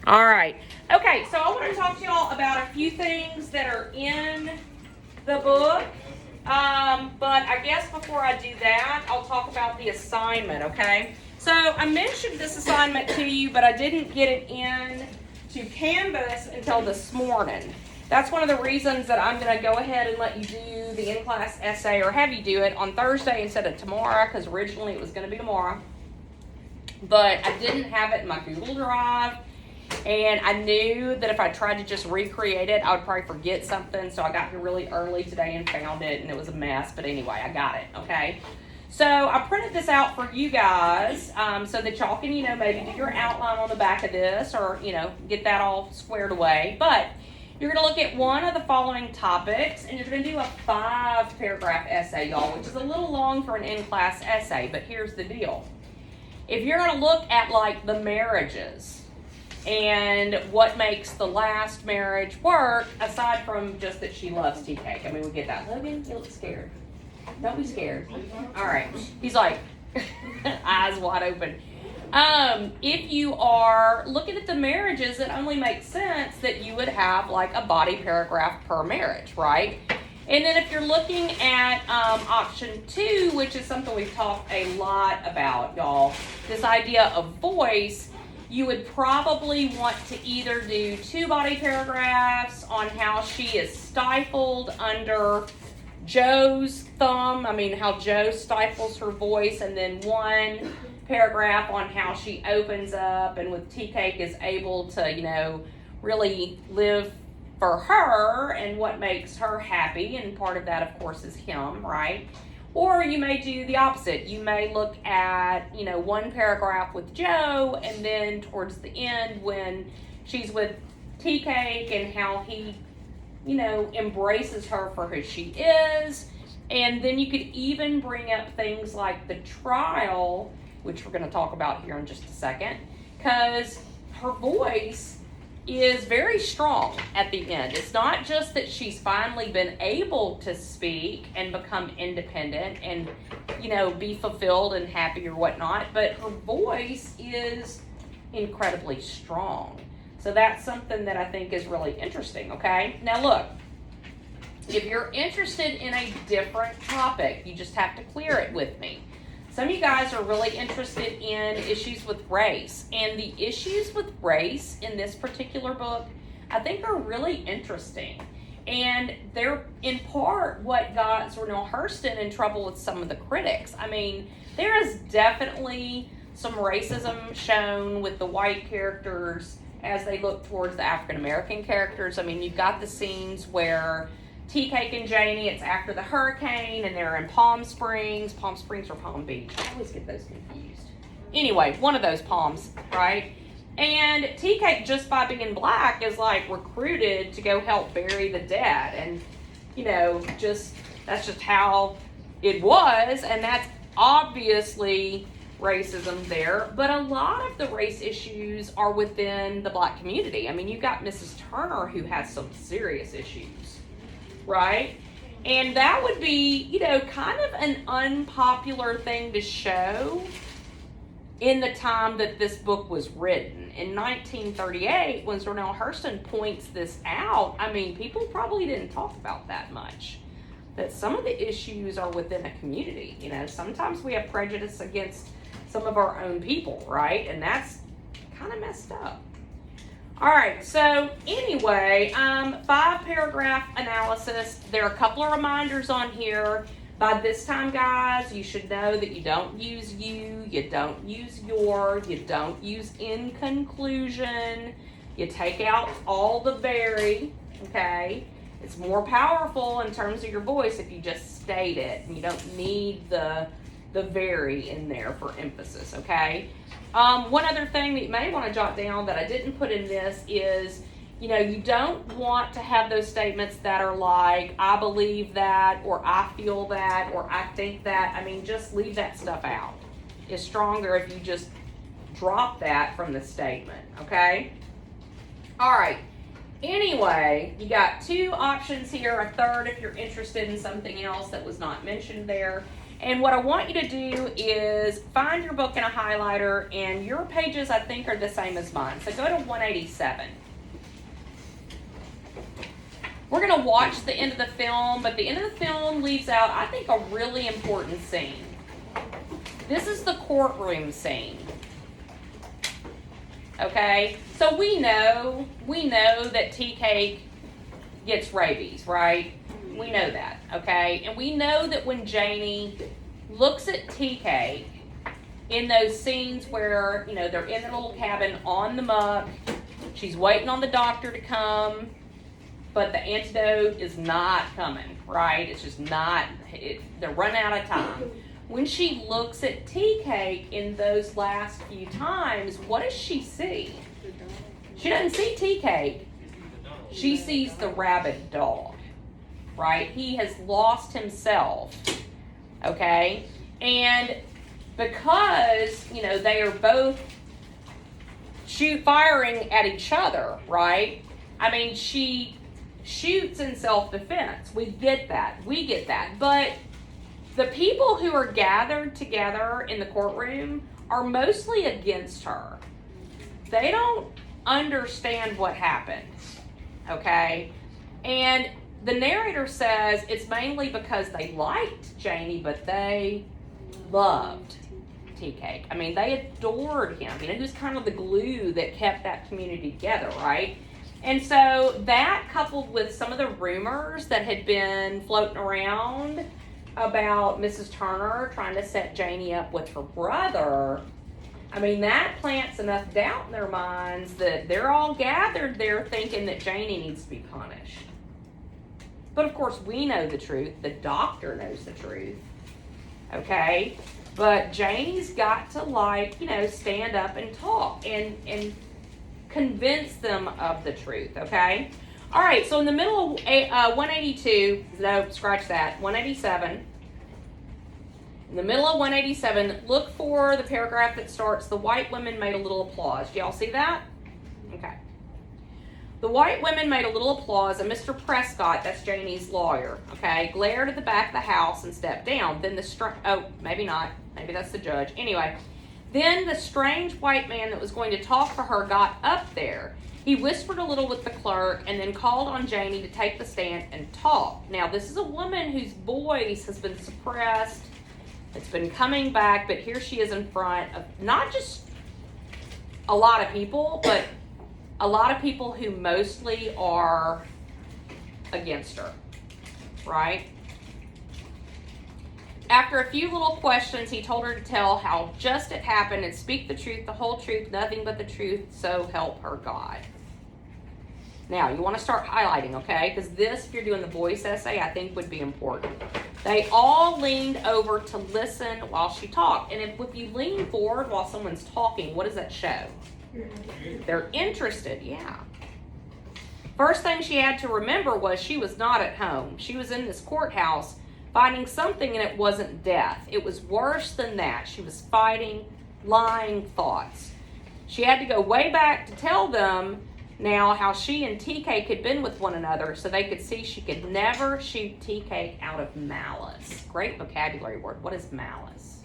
All right. Okay, so I want to talk to y'all about a few things that are in the book. But I guess before I do that, I'll talk about the assignment, okay? So I mentioned this assignment to you, but I didn't get it in to Canvas until this morning. That's one of the reasons that I'm going to go ahead and let you do the in-class essay, or have you do it on Thursday instead of tomorrow, because originally it was going to be tomorrow. But I didn't have it in my Google Drive. And I knew that if I tried to just recreate it, I would probably forget something. So I got here really early today and found it, and it was a mess. But anyway, I got it, okay? So I printed this out for you guys so that y'all can, maybe do your outline on the back of this, or, get that all squared away. But you're going to look at one of the following topics, and you're going to do a 5-paragraph essay, y'all, which is a little long for an in-class essay. But here's the deal. If you're going to look at, like, the marriages, and what makes the last marriage work, aside from just that she loves tea cake. I mean, we get that. Logan, you look scared. Don't be scared. All right. He's like, eyes wide open. If you are looking at the marriages, it only makes sense that you would have like a body paragraph per marriage, right? And then if you're looking at option 2, which is something we've talked a lot about, y'all, this idea of voice, you would probably want to either do 2 body paragraphs on how she is stifled under Joe's thumb. I mean, how Joe stifles her voice, and then 1 paragraph on how she opens up and with tea cake is able to, really live for her and what makes her happy. And part of that, of course, is him, right? Or you may do the opposite. You may look at, 1 paragraph with Joe, and then towards the end when she's with tea cake and how he, embraces her for who she is. And then you could even bring up things like the trial, which we're going to talk about here in just a second, because her voice is very strong at the end. It's not just that she's finally been able to speak and become independent and, be fulfilled and happy or whatnot, but her voice is incredibly strong. So that's something that I think is really interesting, okay? Now look, if you're interested in a different topic, you just have to clear it with me. Some of you guys are really interested in issues with race, and the issues with race in this particular book, I think, are really interesting. And they're in part what got Zernell Hurston in trouble with some of the critics. I mean, there is definitely some racism shown with the white characters as they look towards the African American characters. I mean, you've got the scenes where Tea Cake and Janie, it's after the hurricane, and they're in Palm Springs or Palm Beach. I always get those confused. Anyway, one of those palms, right? And Tea Cake, just by being black, is like recruited to go help bury the dead. And, that's just how it was. And that's obviously racism there. But a lot of the race issues are within the black community. I mean, you've got Mrs. Turner, who has some serious issues, right? And that would be, kind of an unpopular thing to show in the time that this book was written. In 1938, when Zernell Hurston points this out, I mean, people probably didn't talk about that much. That some of the issues are within a community. Sometimes we have prejudice against some of our own people, right? And that's kind of messed up. All right, so anyway, 5-paragraph analysis. There are a couple of reminders on here. By this time, guys, you should know that you don't use you don't use your, you don't use in conclusion. You take out all the very, okay? It's more powerful in terms of your voice if you just state it, and you don't need the very in there for emphasis, okay? One other thing that you may want to jot down that I didn't put in this is, you don't want to have those statements that are like, I believe that, or I feel that, or I think that. I mean, just leave that stuff out. It's stronger if you just drop that from the statement, okay? All right. Anyway, you got 2 options here, a third if you're interested in something else that was not mentioned there. And what I want you to do is find your book in a highlighter, and your pages, I think, are the same as mine. So go to 187. We're going to watch the end of the film, but the end of the film leaves out, I think, a really important scene. This is the courtroom scene. Okay? So we know that Tea Cake gets rabies, right? We know that, okay? And we know that when Janie looks at Tea Cake in those scenes where, you know, they're in their little cabin on the muck, she's waiting on the doctor to come, but the antidote is not coming, right? It's just not, they're running out of time. When she looks at Tea Cake in those last few times, what does she see? She doesn't see Tea Cake. She sees the rabid dog, right? He has lost himself, okay? And because, you know, they are both firing at each other, right? I mean, she shoots in self-defense. We get that. But the people who are gathered together in the courtroom are mostly against her. They don't understand what happened, okay? And the narrator says it's mainly because they liked Janie, but they loved Tea Cake. I mean, they adored him. You know, he was kind of the glue that kept that community together, right? And so that, coupled with some of the rumors that had been floating around about Mrs. Turner trying to set Janie up with her brother, I mean, that plants enough doubt in their minds that they're all gathered there thinking that Janie needs to be punished. But of course, we know the truth. The doctor knows the truth. Okay? But Janie's got to, like, you know, stand up and talk and convince them of the truth, okay? All right, so in the middle of 182, no, scratch that, 187. In the middle of 187, look for the paragraph that starts, the white women made a little applause. Do y'all see that? Okay. The white women made a little applause, and Mr. Prescott, that's Janie's lawyer, okay, glared at the back of the house and stepped down. Then maybe not. Maybe that's the judge. Anyway, then the strange white man that was going to talk for her got up there. He whispered a little with the clerk and then called on Janie to take the stand and talk. Now, this is a woman whose voice has been suppressed. It's been coming back, but here she is in front of not just a lot of people, but a lot of people who mostly are against her, right? After a few little questions, he told her to tell how just it happened and speak the truth, the whole truth, nothing but the truth, so help her God. Now, you want to start highlighting, okay? Because this, if you're doing the voice essay, I think would be important. They all leaned over to listen while she talked. And if you lean forward while someone's talking, what does that show? They're interested, yeah. First thing she had to remember was she was not at home. She was in this courthouse fighting something, and it wasn't death. It was worse than that. She was fighting lying thoughts. She had to go way back to tell them now how she and Tea Cake had been with one another so they could see she could never shoot Tea Cake out of malice. Great vocabulary word. What is malice?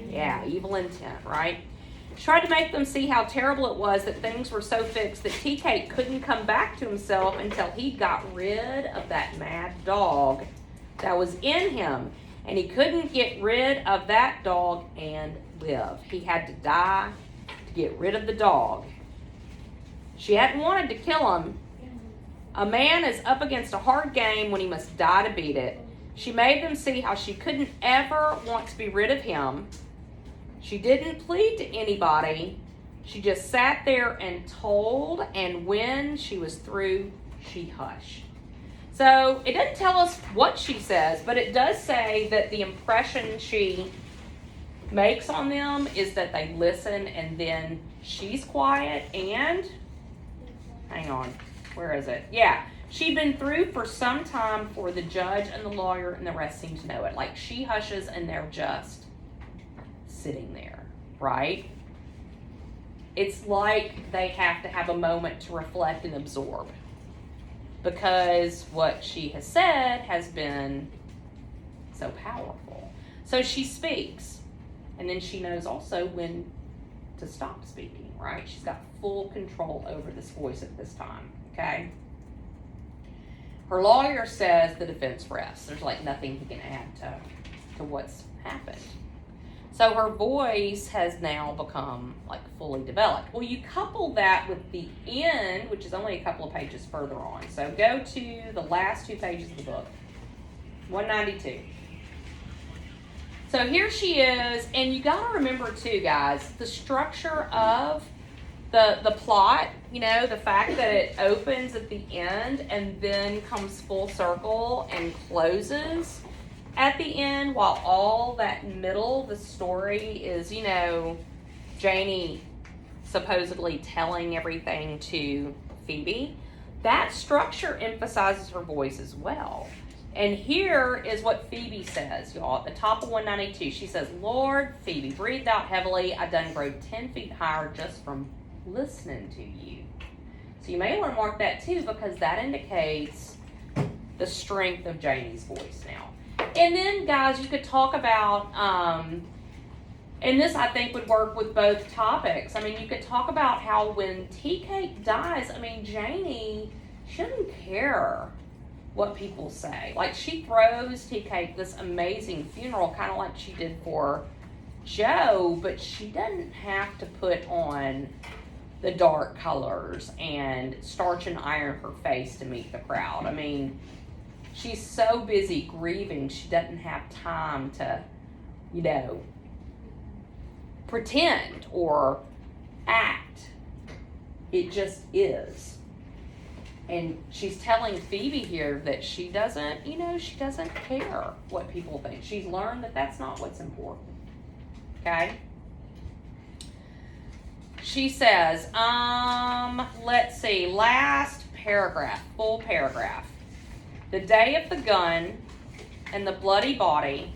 Yeah, evil intent, right? She tried to make them see how terrible it was that things were so fixed that Tea Cake couldn't come back to himself until he got rid of that mad dog that was in him. And he couldn't get rid of that dog and live. He had to die to get rid of the dog. She hadn't wanted to kill him. A man is up against a hard game when he must die to beat it. She made them see how she couldn't ever want to be rid of him. She didn't plead to anybody. She just sat there and told, and when she was through, she hushed. So it doesn't tell us what she says, but it does say that the impression she makes on them is that they listen, and then she's quiet and... hang on, where is it? Yeah, she'd been through for some time for the judge and the lawyer, and the rest seem to know it. Like, she hushes and they're just sitting there, right? It's like they have to have a moment to reflect and absorb, because what she has said has been so powerful. So she speaks, and then she knows also when to stop speaking, right? She's got full control over this voice at this time, okay? Her lawyer says the defense rests. There's like nothing he can add to what's happened. So her voice has now become like fully developed. Well, you couple that with the end, which is only a couple of pages further on. So go to the last 2 pages of the book, 192. So here she is, and you got to remember too, guys, the structure of the plot, you know, the fact that it opens at the end and then comes full circle and closes at the end, while all that middle, the story is, you know, Janie supposedly telling everything to Phoebe. That structure emphasizes her voice as well. And here is what Phoebe says, y'all, at the top of 192. She says, Lord, Phoebe, breathed out heavily. I done growed 10 feet higher just from listening to you. So you may want to mark that too, because that indicates the strength of Janie's voice now. And then, guys, you could talk about, and this I think would work with both topics. I mean, you could talk about how when Tea Cake dies, I mean, Janie, she doesn't care what people say. Like, she throws Tea Cake this amazing funeral, kind of like she did for Joe, but she doesn't have to put on the dark colors and starch and iron her face to meet the crowd. I mean, she's so busy grieving, she doesn't have time to, you know, pretend or act. It just is. And she's telling Phoebe here that she doesn't, you know, she doesn't care what people think. She's learned that that's not what's important. Okay? She says, let's see, last paragraph, full paragraph. The day of the gun and the bloody body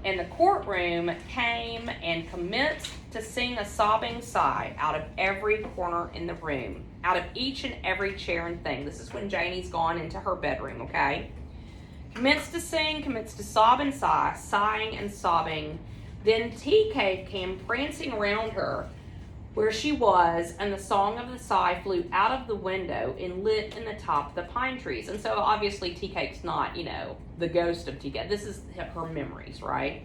and the courtroom came and commenced to sing a sobbing sigh out of every corner in the room, out of each and every chair and thing. This is when Janie's gone into her bedroom, okay? Commenced to sing, commenced to sob and sigh, sighing and sobbing. Then Tea Cake came prancing around her where she was, and the song of the sigh flew out of the window and lit in the top of the pine trees. And so obviously Tea Cake's not, you know, the ghost of Tea Cake. This is her memories, right?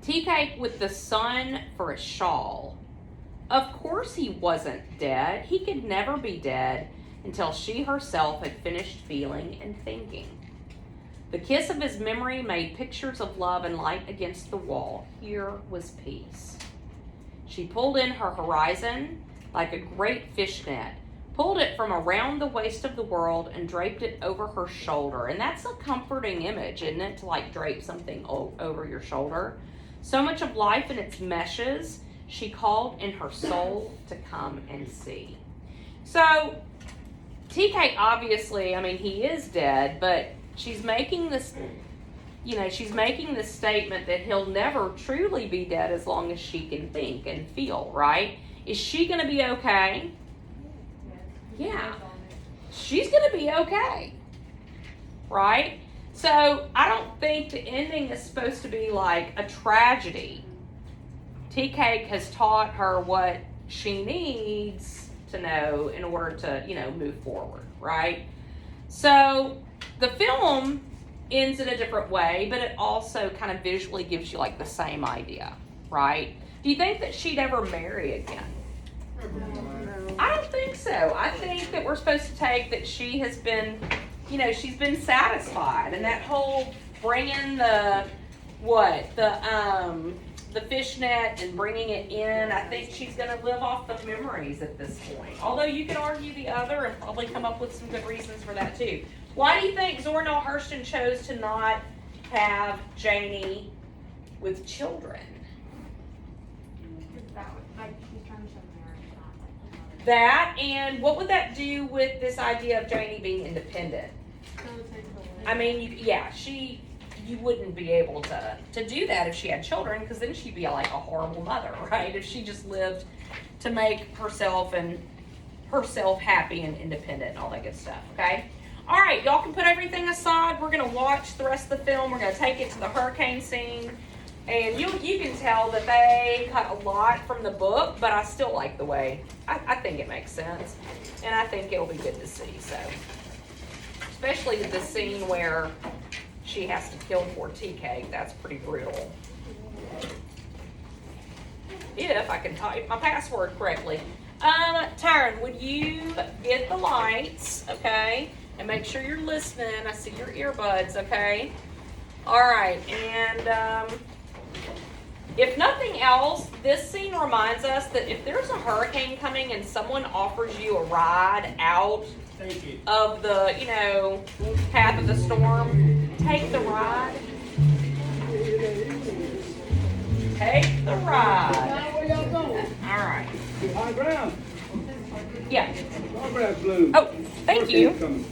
Tea Cake with the sun for a shawl. Of course he wasn't dead. He could never be dead until she herself had finished feeling and thinking. The kiss of his memory made pictures of love and light against the wall. Here was peace. She pulled in her horizon like a great fishnet, pulled it from around the waist of the world and draped it over her shoulder. And that's a comforting image, isn't it? To like drape something over your shoulder. So much of life in its meshes, she called in her soul to come and see. So, Tea Cake obviously, I mean, he is dead, but she's making this, you know, she's making this statement that he'll never truly be dead as long as she can think and feel, right? Is she going to be okay? Yeah. She's going to be okay, right? So I don't think the ending is supposed to be like a tragedy. Tea Cake has taught her what she needs to know in order to, you know, move forward, right? So the film ends in a different way, but it also kind of visually gives you like the same idea, right? Do you think that she'd ever marry again? I don't think so. I think that we're supposed to take that she has been, you know, she's been satisfied, and that whole bringing the fishnet and bringing it in, I think she's going to live off the memories at this point. Although you could argue the other and probably come up with some good reasons for that too. Why do you think Zora Hurston chose to not have Janie with children? That, and what would that do with this idea of Janie being independent? I mean, you wouldn't be able to do that if she had children, because then she'd be like a horrible mother, right? If she just lived to make herself happy and independent and all that good stuff, okay? All right, y'all can put everything aside. We're gonna watch the rest of the film. We're gonna take it to the hurricane scene. And you can tell that they cut a lot from the book, but I still like the way, I think it makes sense. And I think it'll be good to see, so. Especially the scene where she has to kill poor tea cake. That's pretty brutal. If I can type my password correctly. Tyron, would you get the lights, okay? And make sure you're listening. I see your earbuds, okay? All right, and if nothing else, this scene reminds us that if there's a hurricane coming and someone offers you a ride out of the, path of the storm, take the ride. Take the ride. Where y'all going? All right. High ground. Yeah. Autograph blue. Oh, thank you. Coming.